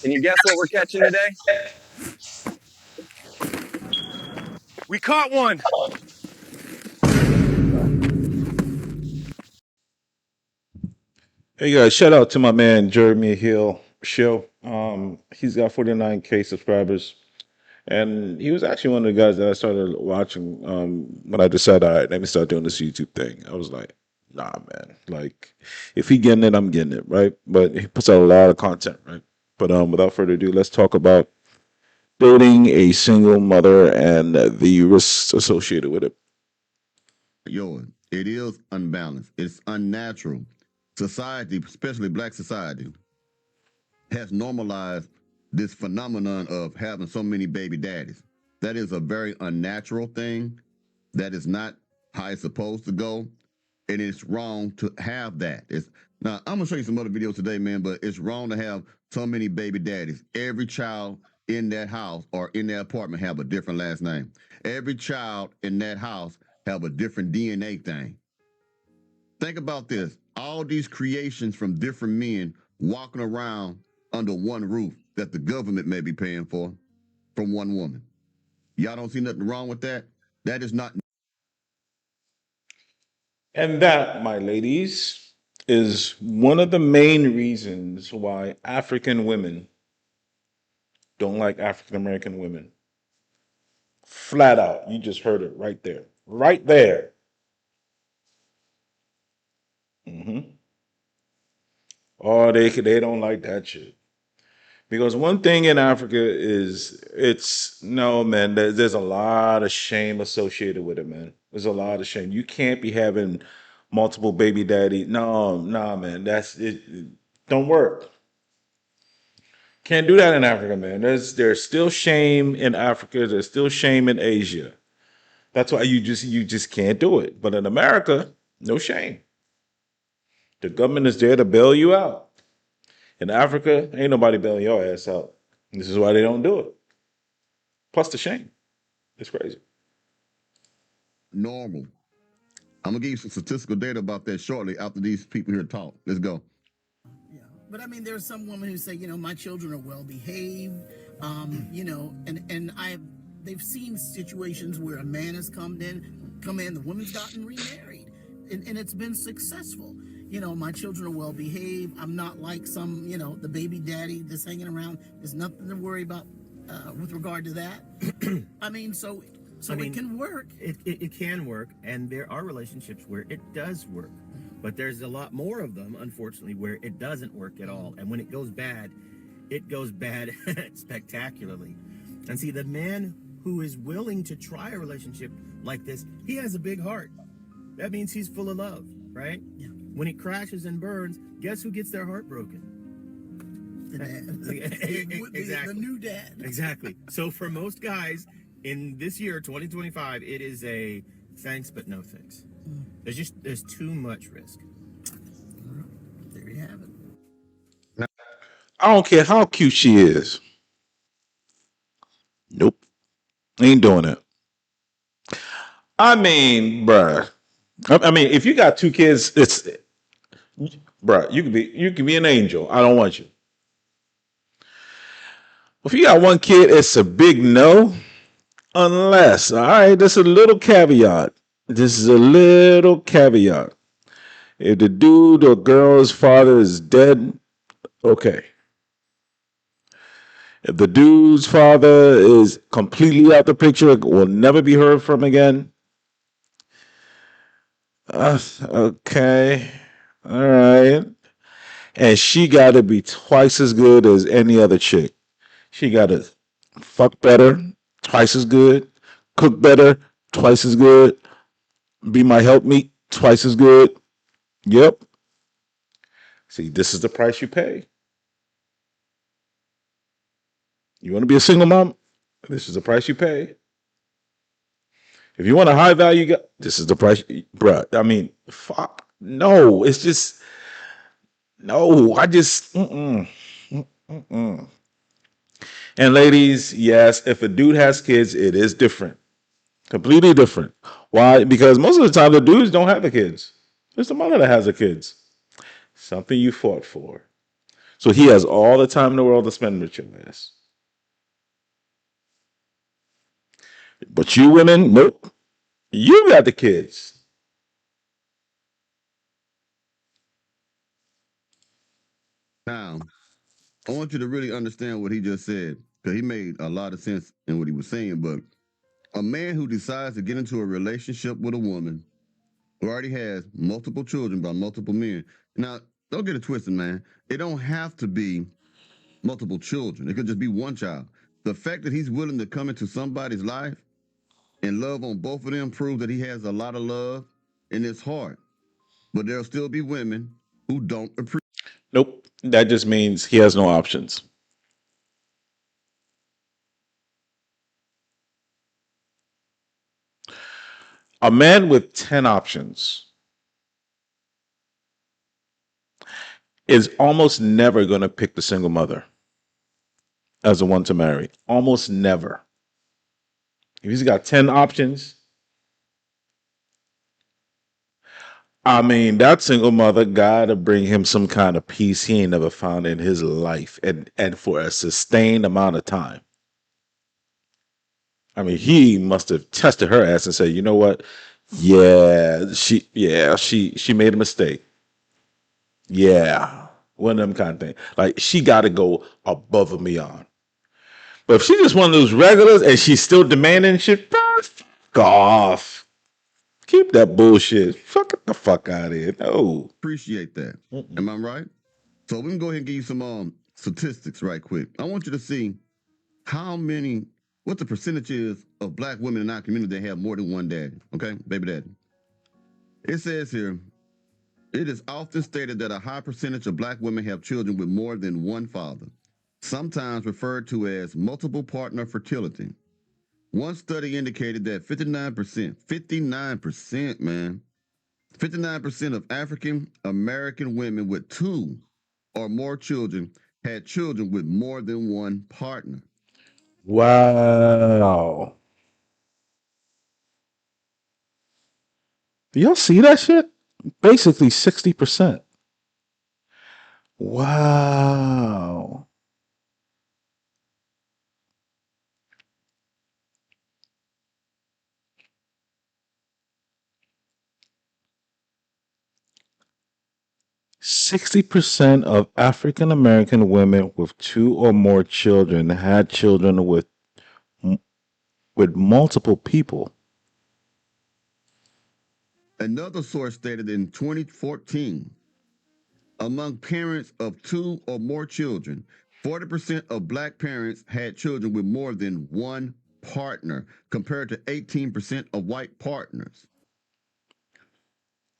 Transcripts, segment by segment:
Can you guess what we're catching today? We caught one. Hey guys, shout out to my man Jeremy Hill show. He's got 49K subscribers, and he was actually one of the guys that I started watching when I decided, all right, let me start doing this YouTube thing. I was like, nah, man. Like, if he getting it, I'm getting it, right? But he puts out a lot of content, right? But without further ado, let's talk about dating a single mother and the risks associated with it. Yours. It is unbalanced. It's unnatural. Society, especially black society, has normalized this phenomenon of having so many baby daddies. That is a very unnatural thing. That is not how it's supposed to go. And it's wrong to have that. Now I'm gonna show you some other videos today, man, but it's wrong to have so many baby daddies. Every child in that house or in that apartment have a different last name. Every child in that house have a different DNA thing. Think about this. All these creations from different men walking around under one roof that the government may be paying for from one woman. Y'all don't see nothing wrong with that? That is not. And that, my ladies, is one of the main reasons why African women don't like African American women. Flat out. You just heard it right there. Right there. hmm Oh, they don't like that shit. Because one thing in Africa is it's no man. There's a lot of shame associated with it, man. There's a lot of shame. You can't be having multiple baby daddy. No, nah, man. That's it. Don't work. Can't do that in Africa, man. There's still shame in Africa. There's still shame in Asia. That's why you just can't do it. But in America, no shame. The government is there to bail you out. In Africa, ain't nobody bailing your ass out. This is why they don't do it. Plus the shame. It's crazy. Normal. I'm gonna give you some statistical data about that shortly after these people here talk. Let's go. Yeah, but I mean, there's some women who say, my children are well behaved, and they've seen situations where a man has come in, the woman's gotten remarried, and it's been successful. My children are well behaved. I'm not like some, the baby daddy that's hanging around. There's nothing to worry about with regard to that. I mean, so it can work. It can work, and there are relationships where it does work. But there's a lot more of them, unfortunately, where it doesn't work at all. And when it goes bad spectacularly. And see, the man who is willing to try a relationship like this, he has a big heart. That means he's full of love, right? Yeah. When it crashes and burns, guess who gets their heart broken? The dad. Exactly. The new dad. Exactly. So for most guys in this year, 2025, it is a thanks but no thanks. There's too much risk. There you have it. I don't care how cute she is. Nope. Ain't doing it. I mean, bruh. I mean, if you got two kids, it's bruh, you can be an angel. I don't want you. If you got one kid, it's a big no. Unless, all right, this is a little caveat. This is a little caveat. If the dude or girl's father is dead, okay. If the dude's father is completely out the picture, will never be heard from again, okay. All right. And she got to be twice as good as any other chick. She got to fuck better, twice as good, cook better, twice as good, be my helpmeet, twice as good. Yep. See, this is the price you pay. You want to be a single mom? This is the price you pay. If you want a high value guy, this is the price, bruh. I mean, fuck. No, it's just no. I just mm-mm. And ladies, yes, if a dude has kids, it is different, completely different. Why? Because most of the time the dudes don't have the kids. It's the mother that has the kids. Something you fought for. So he has all the time in the world to spend with your ass. But you women, nope. You got the kids. Now, I want you to really understand what he just said, because he made a lot of sense in what he was saying. But a man who decides to get into a relationship with a woman who already has multiple children by multiple men. Now, don't get it twisted, man. It don't have to be multiple children. It could just be one child. The fact that he's willing to come into somebody's life and love on both of them proves that he has a lot of love in his heart. But there'll still be women who don't appreciate. Nope. That just means he has no options. A man with 10 options is almost never going to pick the single mother as the one to marry. Almost never. If he's got 10 options, I mean, that single mother got to bring him some kind of peace he ain't never found in his life and for a sustained amount of time. I mean, he must have tested her ass and said, you know what? She made a mistake. Yeah. One of them kind of things. Like she gotta go above and beyond. But if she's just one of those regulars and she's still demanding shit, fuck off. Keep that bullshit. Fuck it the fuck out of here. No. That. Am I right? So we can go ahead and give you some statistics right quick. I want you to see what the percentage is of black women in our community that have more than one daddy. Okay, baby daddy. It says here, it is often stated that a high percentage of black women have children with more than one father, sometimes referred to as multiple partner fertility. One study indicated that 59%, man, 59% of African American women with two or more children had children with more than one partner. Wow. Do y'all see that shit? Basically 60%. Wow. 60% of African American women with two or more children had children with multiple people. Another source stated in 2014, among parents of two or more children, 40% of black parents had children with more than one partner, compared to 18% of white partners.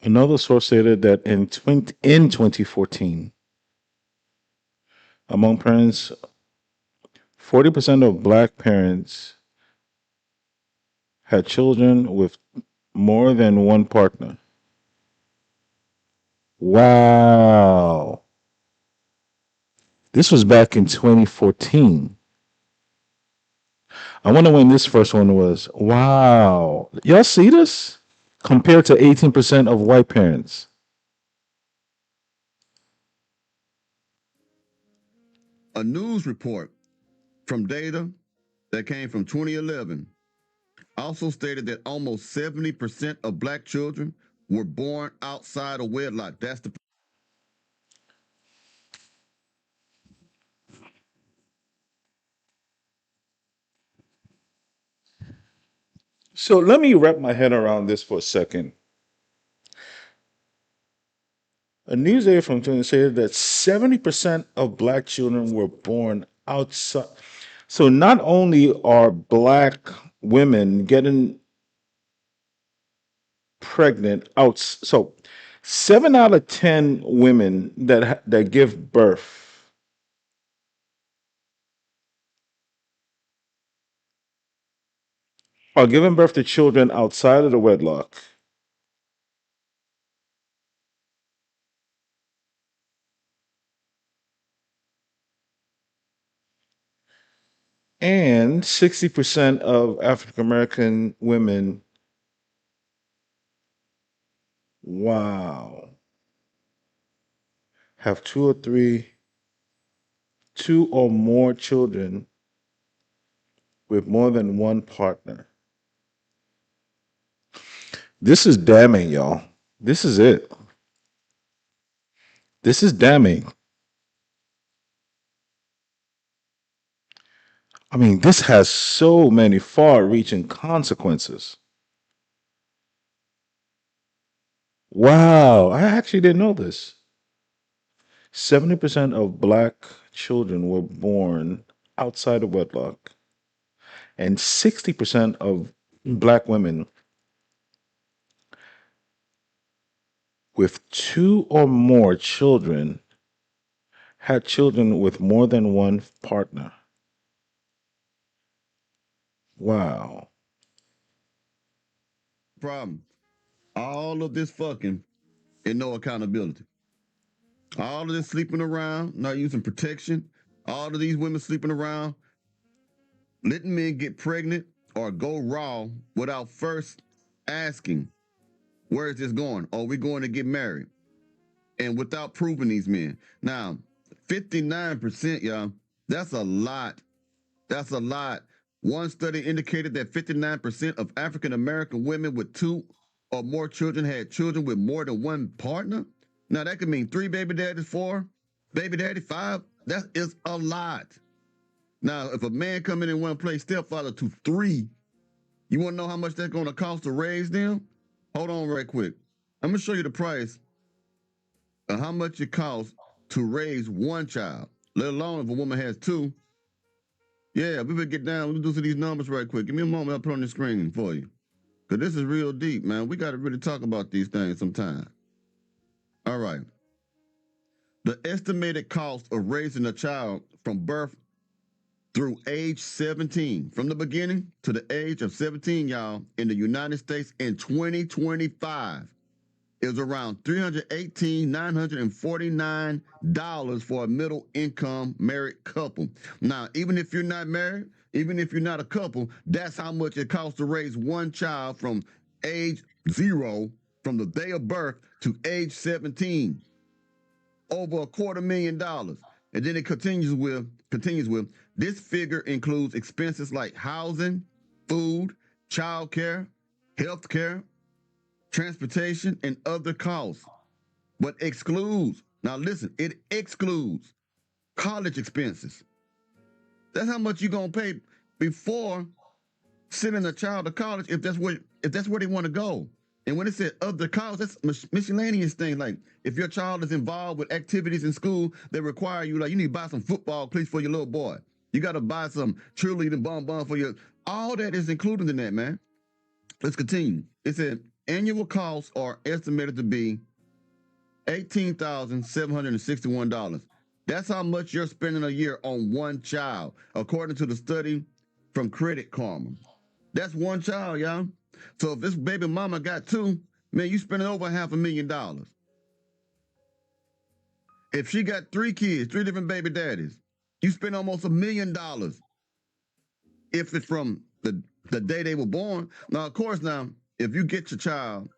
Another source stated that in 2014, among parents, 40% of black parents had children with more than one partner. Wow. This was back in 2014. I wonder when this first one was. Wow. Y'all see this? Compared to 18% of white parents. A news report from data that came from 2011 also stated that almost 70% of black children were born outside of wedlock. That's the So let me wrap my head around this for a second. A news aid from 20 said that 70% of black children were born outside. So not only are black women getting pregnant out, so 7 out of 10 women that give birth are giving birth to children outside of the wedlock. And 60% of African American women, wow, have two or three. two or more children with more than one partner. This is damning, y'all. This is it. This is damning. I mean, this has so many far reaching consequences. Wow, I actually didn't know this. 70% of black children were born outside of wedlock, and 60% of black women with two or more children had children with more than one partner. Wow. Problem. All of this fucking and no accountability. All of this sleeping around, not using protection. All of these women sleeping around, letting men get pregnant or go raw without first asking, where is this going? Are we going to get married? And without proving these men. Now, 59%, y'all, that's a lot. That's a lot. One study indicated that 59% of African American women with two or more children had children with more than one partner. Now, that could mean 3 baby daddies, 4 baby daddy, 5. That is a lot. Now, if a man come in and want to play stepfather to 3, you want to know how much that's going to cost to raise them? Hold on right quick. I'm going to show you the price of how much it costs to raise one child, let alone if a woman has 2. Yeah, we better get down. We'll do some of these numbers right quick. Give me a moment. I'll put on the screen for you. Because this is real deep, man. We got to really talk about these things sometime. All right. The estimated cost of raising a child from birth through age 17, from the beginning to the age of 17, y'all, in the United States in 2025 is around $318,949 for a middle income married couple. Now, even if you're not married, even if you're not a couple, that's how much it costs to raise one child from age 0, from the day of birth to age 17. Over $250,000. And then it continues with this figure includes expenses like housing, food, childcare, health care, transportation, and other costs, but excludes, now listen, it excludes college expenses. That's how much you're gonna pay before sending a child to college if that's where they want to go. And when it said other costs, that's miscellaneous things. Like if your child is involved with activities in school that require you, like you need to buy some football cleats for your little boy. You got to buy some cheerleading bonbon for your. All that is included in that, man. Let's continue. It said annual costs are estimated to be $18,761. That's how much you're spending a year on one child, according to the study from Credit Karma. That's one child, y'all. So if this baby mama got 2, man, you spending over $500,000. If she got 3 kids, 3 different baby daddies, you spend almost $1 million. If it's from the day they were born. Now, of course, now, if you get your child,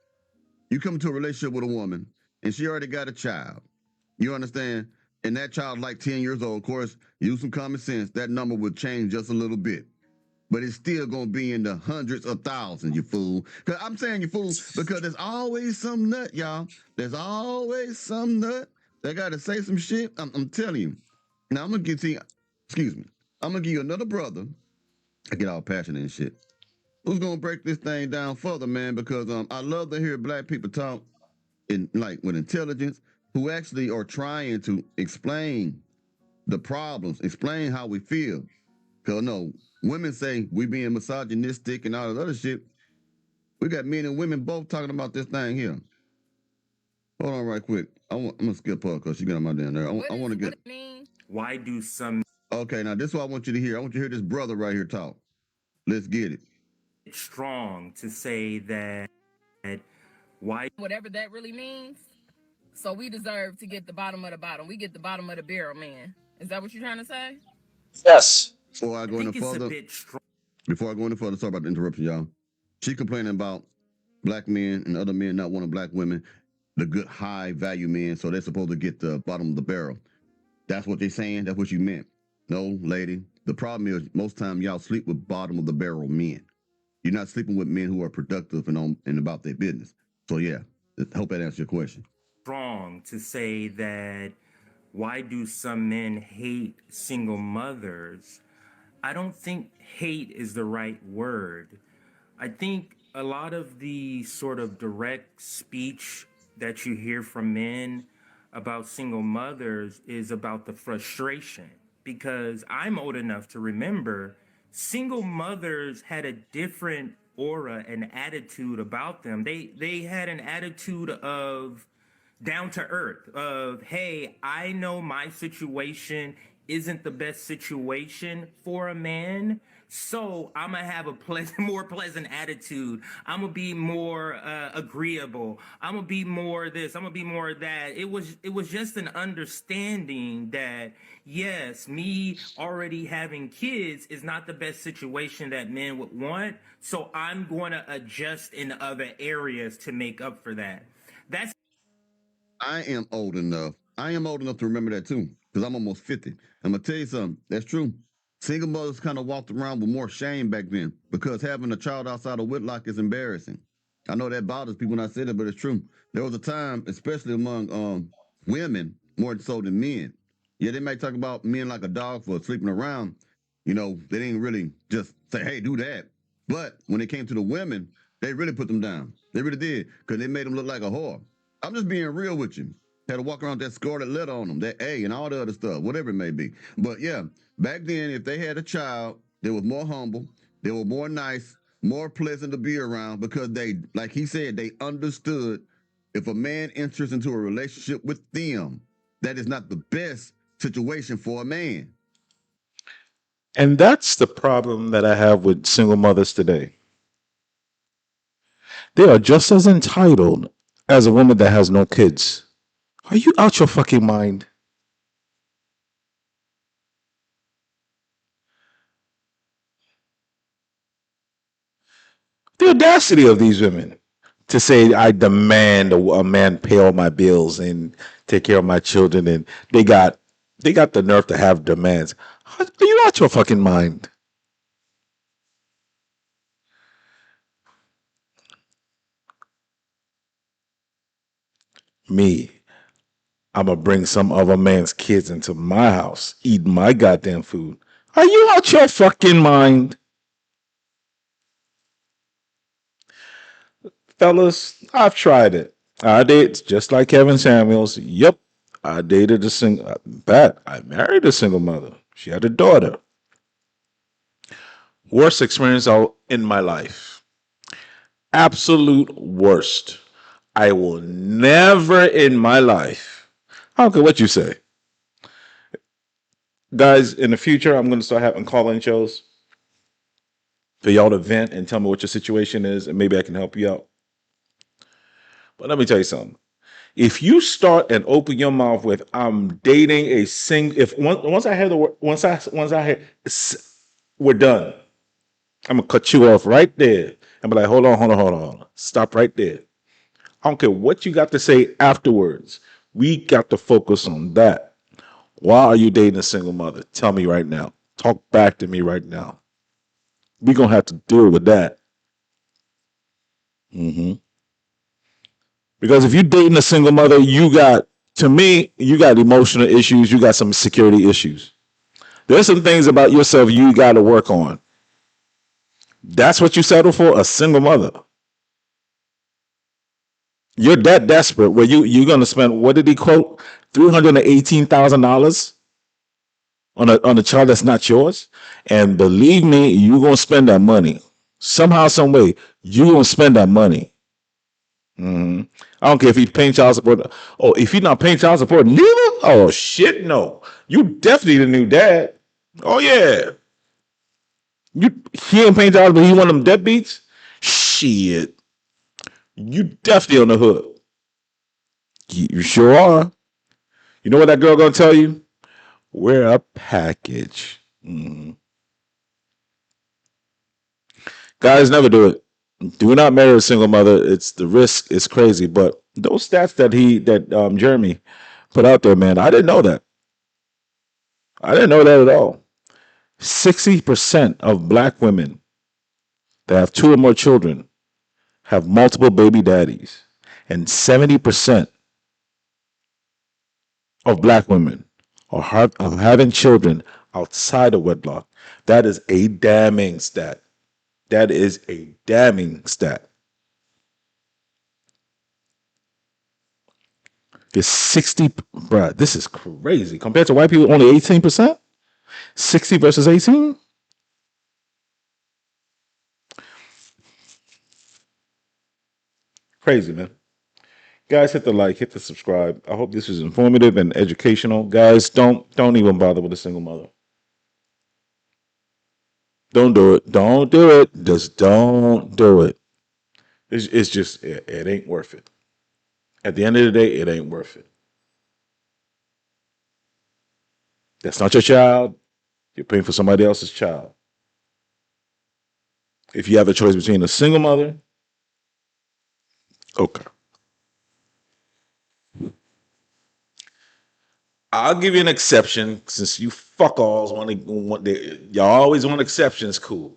you come into a relationship with a woman, and she already got a child. You understand? And that child like 10 years old, of course, use some common sense. That number would change just a little bit. But it's still going to be in the hundreds of thousands, you fool. Because I'm saying you fool because there's always some nut, y'all. There's always some nut that got to say some shit. I'm telling you. Now, I'm going to give you, excuse me, I'm going to give you another brother. I get all passionate and shit. Who's going to break this thing down further, man? Because I love to hear black people talk with intelligence, who actually are trying to explain the problems, explain how we feel. Because no, women say we being misogynistic and all that other shit. We got men and women both talking about this thing here. Hold on right quick. I'm going to skip her because she got my damn there. I want to get... Why do some... Okay, now this is what I want you to hear. I want you to hear this brother right here talk. Let's get it. strong to say that why... Whatever that really means. So we deserve to get the bottom of the bottom. We get the bottom of the barrel, man. Is that what you're trying to say? Yes. Before I go any further, sorry about the interruption, y'all. She complaining about black men and other men not wanting black women, the good high value men, so they're supposed to get the bottom of the barrel. That's what they're saying. That's what you meant. No, lady. The problem is most time y'all sleep with bottom of the barrel men. You're not sleeping with men who are productive and about their business. So yeah, I hope that answers your question. Wrong to say that why do some men hate single mothers? I don't think hate is the right word. I think a lot of the sort of direct speech that you hear from men about single mothers is about the frustration. Because I'm old enough to remember single mothers had a different aura and attitude about them. They had an attitude of down to earth of, hey, I know my situation isn't the best situation for a man, so I'm gonna have a more pleasant attitude. I'm gonna be more agreeable. I'm gonna be more this. I'm gonna be more that. It was just an understanding that yes, me already having kids is not the best situation that men would want. So I'm going to adjust in other areas to make up for that. That's I am old enough. I am old enough to remember that too, because I'm almost 50. I'm gonna tell you something. That's true. Single mothers kind of walked around with more shame back then because having a child outside of wedlock is embarrassing. I know that bothers people when I say that, but it's true. There was a time, especially among women, more so than men. Yeah, they might talk about men like a dog for sleeping around. You know, they didn't really just say, "Hey, do that." But when it came to the women, they really put them down. They really did because they made them look like a whore. I'm just being real with you. Had to walk around with that scarlet letter on them, that A and all the other stuff, whatever it may be. But yeah, back then, if they had a child, they were more humble, they were more nice, more pleasant to be around because they, like he said, they understood if a man enters into a relationship with them, that is not the best situation for a man. And that's the problem that I have with single mothers today. They are just as entitled as a woman that has no kids. Are you out your fucking mind? The audacity of these women to say, I demand a man pay all my bills and take care of my children. And they got the nerve to have demands. Are you out your fucking mind? Me, I'm gonna bring some other man's kids into my house, eat my goddamn food. Are you out your fucking mind? Fellas, I've tried it. I did, just like Kevin Samuels. Yep, I dated a single. Bet I married a single mother. She had a daughter. Worst experience in my life. Absolute worst. I will never in my life. I don't care what you say, guys. In the future, I'm going to start having call-in shows for y'all to vent and tell me what your situation is, and maybe I can help you out. But let me tell you something. If you start and open your mouth with "I'm dating a single," if once I hear the word, once I hear we're done, I'm gonna cut you off right there and be like, hold on, stop right there. I don't care what you got to say afterwards. We got to focus on that. Why are you dating a single mother? Tell me right now. Talk back to me right now. We're gonna have to deal with that. hmm Because if you're dating a single mother, to me, you got emotional issues. You got some security issues. There's some things about yourself you got to work on. That's what you settle for, a single mother. You're that desperate where you're gonna spend, what did he quote? $318,000 on a child that's not yours. And believe me, you're gonna spend that money. Somehow, some way, you're gonna spend that money. Mhm. I don't care if he's paying child support. Oh, if he's not paying child support, neither. Oh shit, no. You definitely the new dad. Oh yeah. He ain't paying child, but he one of them deadbeats. Shit, you definitely on the hook. You sure are. You know what that girl gonna tell you? We're a package. Guys, never do it. Do not marry a single mother. It's the risk is crazy. But those stats that Jeremy put out there, man, I didn't know that. I didn't know that at all. 60% of black women that have two or more children have multiple baby daddies, and 70% of black women are having children outside of wedlock. That is a damning stat. That is a damning stat. It's 60, bruh, this is crazy. Compared to white people, only 18%? 60 versus 18? Crazy, man. Guys, hit the like, hit the subscribe. I hope this is informative and educational. Guys, don't even bother with a single mother. Don't do it. Don't do it. Just don't do it. It's just it ain't worth it. At the end of the day, it ain't worth it. That's not your child. You're paying for somebody else's child. If you have a choice between a single mother, okay. I'll give you an exception since you fuck alls y'all always want exceptions. Cool.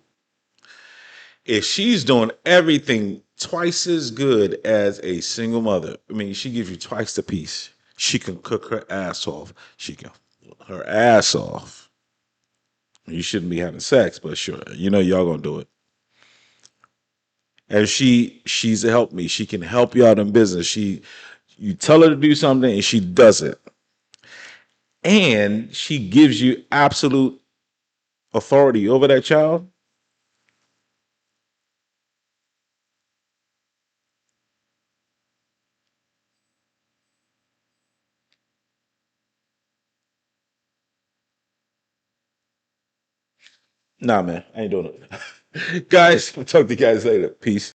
If she's doing everything twice as good as a single mother, I mean, she gives you twice the piece. She can cook her ass off. She can her ass off. You shouldn't be having sex, but sure, you know y'all gonna do it. And she's a help me. She can help you out in business. You tell her to do something and she does it. And she gives you absolute authority over that child. Nah, man, I ain't doing it. Guys, I'll talk to you guys later. Peace.